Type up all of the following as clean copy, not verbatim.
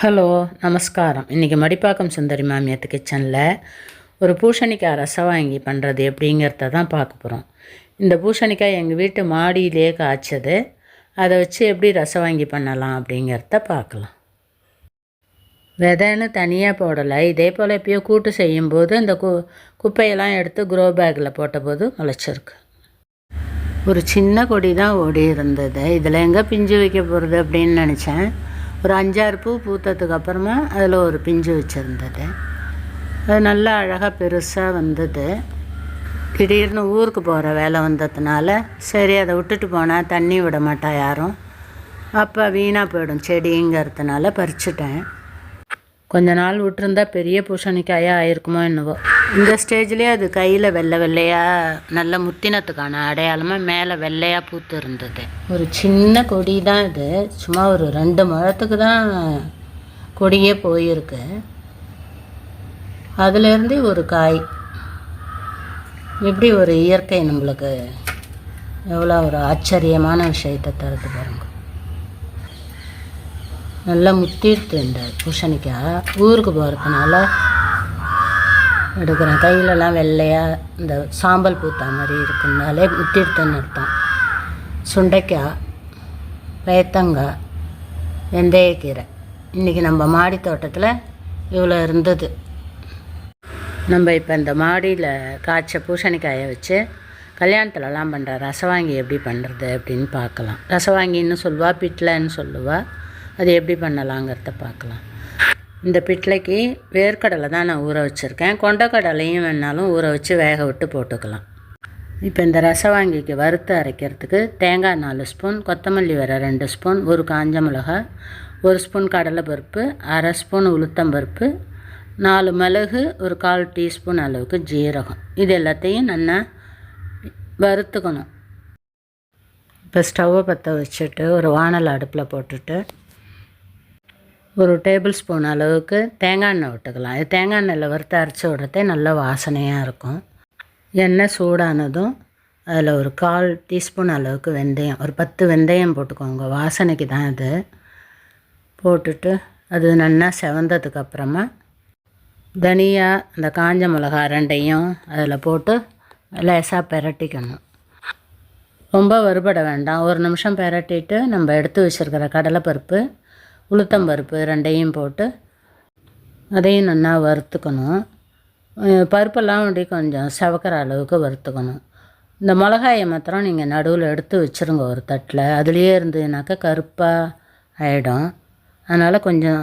Hello நமஸ்காரம். இன்றைக்கி மடிப்பாக்கம் சுந்தரி மாமியாத்து கிச்சனில் ஒரு பூசணிக்காய் ரசம் வாங்கி பண்ணுறது எப்படிங்கிறத தான் பார்க்க போகிறோம். இந்த பூசணிக்காய் எங்கள் வீட்டு மாடியிலே காய்ச்சது. அதை வச்சு எப்படி ரசம் வாங்கி பண்ணலாம் அப்படிங்கிறத பார்க்கலாம். விதைன்னு தனியாக போடலை. இதே போல் எப்பயோ கூட்டு செய்யும்போது இந்த குப்பையெல்லாம் எடுத்து க்ரோ பேக்கில் போட்டபோது முளைச்சிருக்கு. ஒரு சின்ன கொடி தான் ஓடி இருந்தது. இதில் எங்கே பிஞ்சு வைக்க போகிறது அப்படின்னு நினச்சேன். ஒரு 5-6 பூ பூத்ததுக்கு அப்புறமா அதில் ஒரு பிஞ்சு வச்சுருந்தது. அது நல்லா அழகாக பெருசாக வந்தது. திடீர்னு ஊருக்கு போகிற வேலை வந்ததுனால சரி அதை விட்டுட்டு போனால் தண்ணி விட மாட்டா யாரும், அப்போ வீணாக போயிடும் செடிங்கிறதுனால பறிச்சுட்டேன். கொஞ்ச நாள் விட்டுருந்தா பெரிய பூசணிக்காயாக ஆயிருக்குமோ என்னவோ. இந்த ஸ்டேஜ்லேயே அது கையில் வெள்ளை வெள்ளையாக நல்ல முத்தினத்துக்கான அடையாளமாக மேலே வெள்ளையாக பூத்து இருந்தது. ஒரு சின்ன கொடி தான் இது. சும்மா ஒரு 2 முழத்துக்கு தான் கொடியே போயிருக்கு. அதுலேருந்து ஒரு காய். எப்படி ஒரு இயற்கை நம்மளுக்கு எவ்வளோ ஒரு ஆச்சரியமான விஷயத்தை தருது பாருங்க. நல்லா முத்திடுத்து இந்த பூசணிக்காய். ஊருக்கு போகிறதுனால எடுக்கிறேன். கையிலலாம் வெள்ளையாக இந்த சாம்பல் பூத்தா மாதிரி இருக்குனாலே முத்திடுத்துன்னு அர்த்தம். சுண்டைக்காய், பயத்தங்காய், வெந்தயக்கீரை. இன்றைக்கி நம்ம மாடி தோட்டத்தில் இவ்வளோ இருந்தது. நம்ம இப்போ இந்த மாடியில் காய்ச்ச பூசணிக்காயை வச்சு கல்யாணத்துலலாம் பண்ணுற ரசவாங்கி எப்படி பண்ணுறது அப்படின்னு பார்க்கலாம். ரசவாங்கின்னு சொல்லுவா, பிட்லைன்னு சொல்லுவா. அது எப்படி பண்ணலாங்கிறத பார்க்கலாம். இந்த பிட்லைக்கு வேர்க்கடலை தான் நான் ஊற வச்சுருக்கேன். கொண்டக்கடலையும் வேணாலும் ஊற வச்சு வேக விட்டு போட்டுக்கலாம். இப்போ இந்த ரசவாங்கிக்கு வறுத்து அரைக்கிறதுக்கு தேங்காய் 4 ஸ்பூன், கொத்தமல்லி வர 2 ஸ்பூன், ஒரு காஞ்ச மிளகா, 1 ஸ்பூன் கடலைப்பருப்பு, 1/2 ஸ்பூன் உளுத்தம்பருப்பு, 4 மிளகு, ஒரு 1/4 டீஸ்பூன் அளவுக்கு ஜீரகம். இது எல்லாத்தையும் நல்லா வறுத்துக்கணும். இப்போ ஸ்டவ்வை பற்ற வச்சுட்டு ஒரு வானல் அடுப்பில் போட்டுட்டு ஒரு டேபிள் ஸ்பூன் அளவுக்கு தேங்காய் எண்ணெய் விட்டுக்கலாம். இது தேங்காய் எண்ணெயில் வறுத்து அரைச்சி விடுறதே நல்ல வாசனையாக இருக்கும். எண்ணெய் சூடானதும் அதில் ஒரு 1/4 டீஸ்பூன் அளவுக்கு வெந்தயம், ஒரு 10 வெந்தயம் போட்டுக்கோங்க. வாசனைக்கு தான் இது. போட்டுட்டு அது நல்லா செவந்ததுக்கப்புறமா தனியா அந்த காஞ்ச மிளகா 2ஐயும் அதில் போட்டு லேசாக பிரட்டிக்கணும். ரொம்ப வறுபட வேண்டாம். 1 நிமிஷம் பிரட்டிட்டு நம்ம எடுத்து வச்சுருக்கிற கடலைப்பருப்பு, உளுத்தம்பருப்பு 2ஐயும் போட்டு அதையும் நல்லா வறுத்துக்கணும். பருப்பெல்லாம் அப்படி கொஞ்சம் செவக்கிற அளவுக்கு வறுத்துக்கணும். இந்த மிளகாயை மாத்திரம் நீங்கள் நடுவில் எடுத்து வச்சுருங்க ஒரு தட்டில். அதுலேயே இருந்ததுனாக்கா கருப்பாக ஆகிடும். அதனால் கொஞ்சம்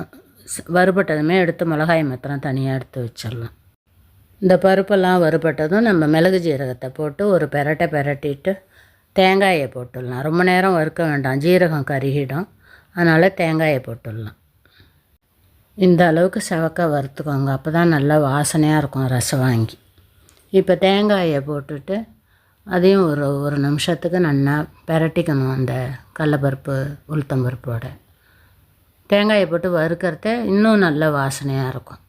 வறுபட்டதுமே எடுத்து மிளகாயை மாத்திரம் தனியாக எடுத்து வச்சிடலாம். இந்த பருப்பெல்லாம் வறுபட்டதும் நம்ம மிளகு ஜீரகத்தை போட்டு ஒரு பிரட்டிட்டு தேங்காயை போட்டுடலாம். ரொம்ப நேரம் வறுக்க வேண்டாம், ஜீரகம் கருகிடும். அதனால் தேங்காயை போட்டுடலாம். இந்த அளவுக்கு செவக்க வறுத்துக்கோங்க. அப்போ தான் நல்லா வாசனையாக இருக்கும் ரசவாங்கி. இப்போ தேங்காயை போட்டுட்டு அதையும் ஒரு நிமிஷத்துக்கு நல்லா பிரட்டிக்கணும். அந்த கடலைப்பருப்பு உளுத்தம்பருப்போட தேங்காயை போட்டு வறுக்கிறத இன்னும் நல்ல வாசனையாக இருக்கும்.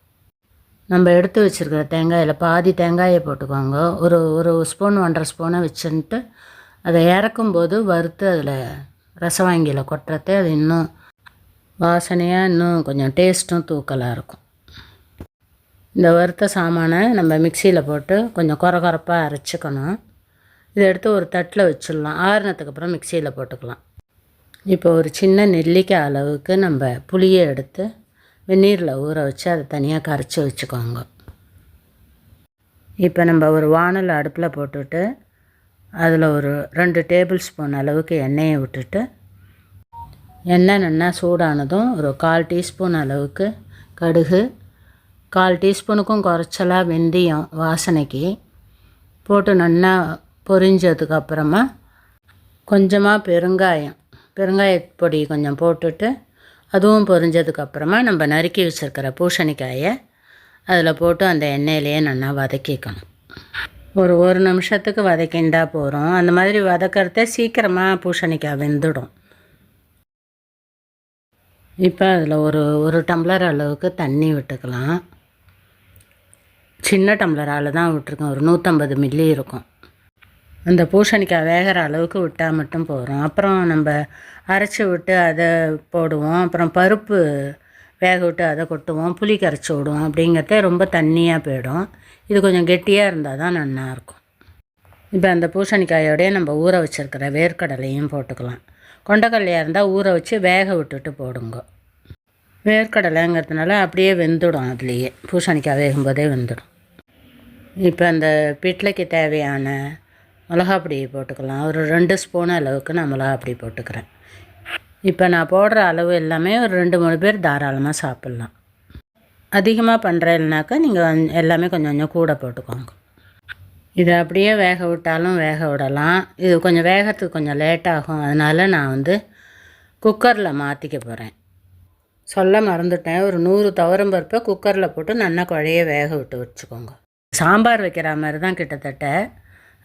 நம்ம எடுத்து வச்சுருக்கிற தேங்காயில் பாதி தேங்காயை போட்டுக்கோங்க. ஒரு ஸ்பூன் 1.5 ஸ்பூனை வச்சுன்ட்டு அதை இறக்கும்போது வறுத்து அதில் ரசவாங்கியில் கொட்டுறதே அது இன்னும் வாசனையாக இன்னும் கொஞ்சம் டேஸ்ட்டும் தூக்கலாக இருக்கும். இந்த வறுத்த சாமானை நம்ம மிக்சியில் போட்டு கொஞ்சம் கொரகொரப்பாக அரைச்சிக்கணும். இதை எடுத்து ஒரு தட்டில் வச்சிடலாம். ஆறுனதுக்கு அப்புறம் மிக்சியில் போட்டுக்கலாம். இப்போ ஒரு சின்ன நெல்லிக்காய் அளவுக்கு நம்ம புளியை எடுத்து வெந்நீரில் ஊற வச்சு அதை தனியாக கரைச்சி வச்சுக்கோங்க. இப்போ நம்ம ஒரு வானல் அடுப்பில் போட்டுட்டு அதில் ஒரு 2 டேபிள் ஸ்பூன் அளவுக்கு எண்ணெயை விட்டுட்டு எண்ணெய் நல்லா சூடானதும் ஒரு 1/4 டீஸ்பூன் அளவுக்கு கடுகு, 1/4 டீஸ்பூனுக்கும் குறைச்சலாக வெந்தயம் வாசனைக்கு போட்டு நல்லா பொரிஞ்சதுக்கப்புறமா கொஞ்சமாக பெருங்காயப்பொடி கொஞ்சம் போட்டுட்டு அதுவும் பொரிஞ்சதுக்கப்புறமா நம்ம நறுக்கி வச்சுருக்கிற பூசணிக்காயை அதில் போட்டு அந்த எண்ணெயிலேயே நல்லா வதக்கிக்கணும். ஒரு நிமிஷத்துக்கு வதக்கிண்டா போகிறோம். அந்த மாதிரி வதக்கிறத சீக்கிரமாக பூசணிக்காய் வெந்துடும். இப்போ அதில் ஒரு டம்ளர் அளவுக்கு தண்ணி விட்டுக்கலாம். சின்ன டம்ளரால் தான் விட்டுருக்கேன். ஒரு 150 மில்லி இருக்கும். அந்த பூசணிக்காய் வேகிற அளவுக்கு விட்டால் மட்டும் போகிறோம். அப்புறம் நம்ம அரைச்சி விட்டு அதை போடுவோம். அப்புறம் பருப்பு வேக விட்டு அதை கொட்டுவோம், புளி கரைச்சி விடுவோம். அப்படிங்கிறத ரொம்ப தண்ணியாக போயிடும். இது கொஞ்சம் கெட்டியாக இருந்தால் தான் நல்லாயிருக்கும். இப்போ அந்த பூசணிக்காயோடய நம்ம ஊற வச்சுருக்கிற வேர்க்கடலையும் போட்டுக்கலாம். கொண்டக்கடலையாக இருந்தால் ஊற வச்சு வேக விட்டுட்டு போடுங்க. வேர்க்கடலைங்கிறதுனால அப்படியே வெந்துடும், அதுலேயே பூசணிக்காய் வேகும்போதே வெந்துடும். இப்போ அந்த பிட்லைக்கு தேவையான மிளகாப்பொடி போட்டுக்கலாம். ஒரு 2 ஸ்பூன் அளவுக்கு நான் மிளகாப்பொடி போட்டுக்கிறேன். இப்போ நான் போடுற அளவு எல்லாமே ஒரு 2-3 பேர் தாராளமாக சாப்பிட்லாம். அதிகமாக பண்ணுறேன்னாக்கா நீங்கள் எல்லாமே கொஞ்சம் கொஞ்சம் கூட போட்டுக்கோங்க. இதை அப்படியே வேக விட்டாலும் வேக விடலாம். இது கொஞ்சம் வேகிறதுக்கு கொஞ்சம் லேட்டாகும். அதனால் நான் குக்கரில் மாற்றிக்க போகிறேன். சொல்ல மறந்துட்டேன், ஒரு 100 துவரம்பருப்பை குக்கரில் போட்டு நல்லா குழைய வேக விட்டு வச்சுக்கோங்க. சாம்பார் வைக்கிற மாதிரி தான் கிட்டத்தட்ட,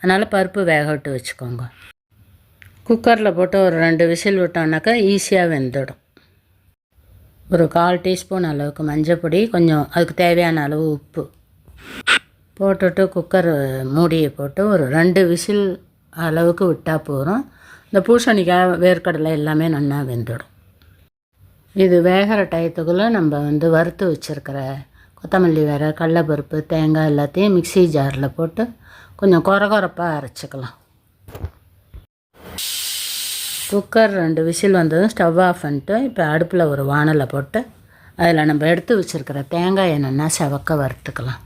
அதனால் பருப்பு வேக விட்டு வச்சுக்கோங்க. குக்கரில் போட்டு ஒரு 2 விசில் விட்டோம்னாக்கா ஈஸியாக வெந்துடும். ஒரு 1/4 டீஸ்பூன் அளவுக்கு மஞ்சப்பொடி, கொஞ்சம் அதுக்கு தேவையான அளவு உப்பு போட்டுட்டு குக்கர் மூடியை போட்டு ஒரு 2 விசில் அளவுக்கு விட்டால் போதும். இந்த பூசணிக்காய் வேர்க்கடலை எல்லாமே நல்லா வெந்துடும். இது வேகிற டயத்துக்குள்ளே நம்ம வறுத்து வச்சுருக்கிற கொத்தமல்லி வேறு, கடலைப்பருப்பு, தேங்காய் எல்லாத்தையும் மிக்ஸி ஜாரில் போட்டு கொஞ்சம் கொரகொரப்பாக அரைச்சிக்கலாம். குக்கர் 2 விசில் வந்ததும் ஸ்டவ் ஆஃப் பண்ணிட்டு இப்போ அடுப்பில் ஒரு வானலை போட்டு அதில் நம்ம எடுத்து வச்சுருக்கிற தேங்காயை நல்லா செவக்க வறுத்துக்கலாம்.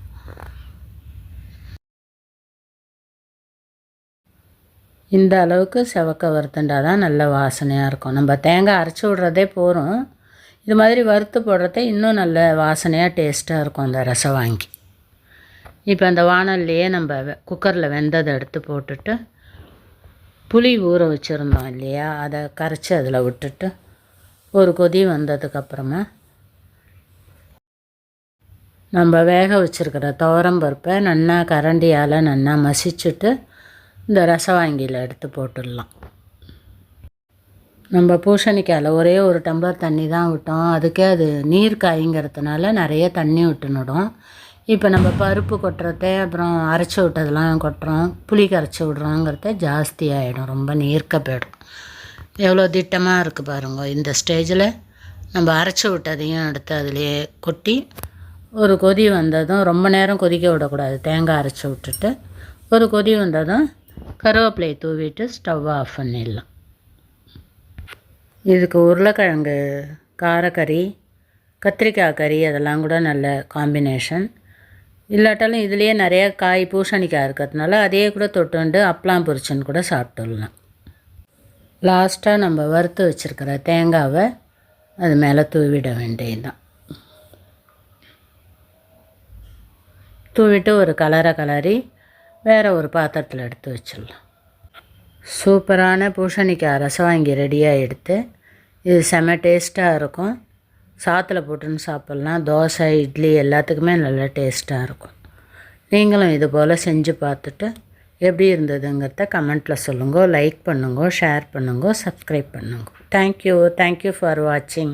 இந்த அளவுக்கு செவக்க வறுத்துண்டா தான் நல்ல வாசனையாக இருக்கும். நம்ம தேங்காய் அரைச்சி விட்றதே போகிறோம், இது மாதிரி வறுத்து போடுறதே இன்னும் நல்ல வாசனையாக டேஸ்ட்டாக இருக்கும் அந்த ரசவாங்கி. இப்போ அந்த வானல்லையே நம்ம குக்கரில் வெந்ததை எடுத்து போட்டுட்டு புளி ஊற வச்சுருந்தோம் இல்லையா, அதை கரைச்சி அதில் விட்டுட்டு ஒரு கொதி வந்ததுக்கப்புறமா நம்ம வேக வச்சுருக்கிற துவரம்பருப்பை நல்லா கரண்டியால் நல்லா மசிச்சுட்டு இந்த ரசவாங்கியில் எடுத்து போட்டுடலாம். நம்ம பூசணிக்காயில் ஒரே ஒரு டம்ளர் தண்ணி தான் விட்டோம், அதுக்கே அது நீர் காய்ங்கிறதுனால நிறைய தண்ணி விட்டுனுடும். இப்போ நம்ம பருப்பு கொட்டுறதே அப்புறம் அரைச்சி விட்டதெல்லாம் கொட்டுறோம், புளி கரைச்சி விட்றோங்கிறத ஜாஸ்தி ஆகிடும், ரொம்ப நீர்க்க போயிடும். எவ்வளோ திட்டமாக இருக்குது பாருங்க. இந்த ஸ்டேஜில் நம்ம அரைச்சி விட்டதையும் எடுத்து அதிலே கொட்டி ஒரு கொதி வந்ததும், ரொம்ப நேரம் கொதிக்க விடக்கூடாது, தேங்காய் அரைச்சி விட்டுட்டு ஒரு கொதி வந்ததும் கருவேப்பிலையை தூவிட்டு ஸ்டவ் ஆஃப் பண்ணிடலாம். இதுக்கு உருளைக்கிழங்கு காரக்கறி, கத்திரிக்காய் கறி அதெல்லாம் கூட நல்ல காம்பினேஷன். இல்லாட்டாலும் இதுலேயே நிறைய காய் பூசணிக்காய் இருக்கிறதுனால அதையே கூட தொட்டுண்டு அப்பளம் பொரிச்சுன்னு கூட சாப்பிட்டுடலாம். லாஸ்ட்டாக நம்ம வறுத்து வச்சுருக்கிற தேங்காவை அது மேலே தூவிட வேண்டியதுதான். தூவிட்டு ஒரு கலரி வேறு ஒரு பாத்திரத்தில் எடுத்து வச்சிடலாம். சூப்பரான பூசணிக்காய் ரசவாங்கி ரெடியாக எடுத்து, இது செம டேஸ்ட்டாக இருக்கும். சாத்தில் போட்டுன்னு சாப்பிட்லாம், தோசை இட்லி எல்லாத்துக்குமே நல்ல டேஸ்ட்டாக இருக்கும். நீங்களும் இது போல் செஞ்சு பார்த்துட்டு எப்படி இருந்ததுங்கிறத கமெண்ட்டில் சொல்லுங்க. லைக் பண்ணுங்க, ஷேர் பண்ணுங்க, சப்ஸ்கிரைப் பண்ணுங்க. தேங்க்யூ ஃபார் வாட்சிங்.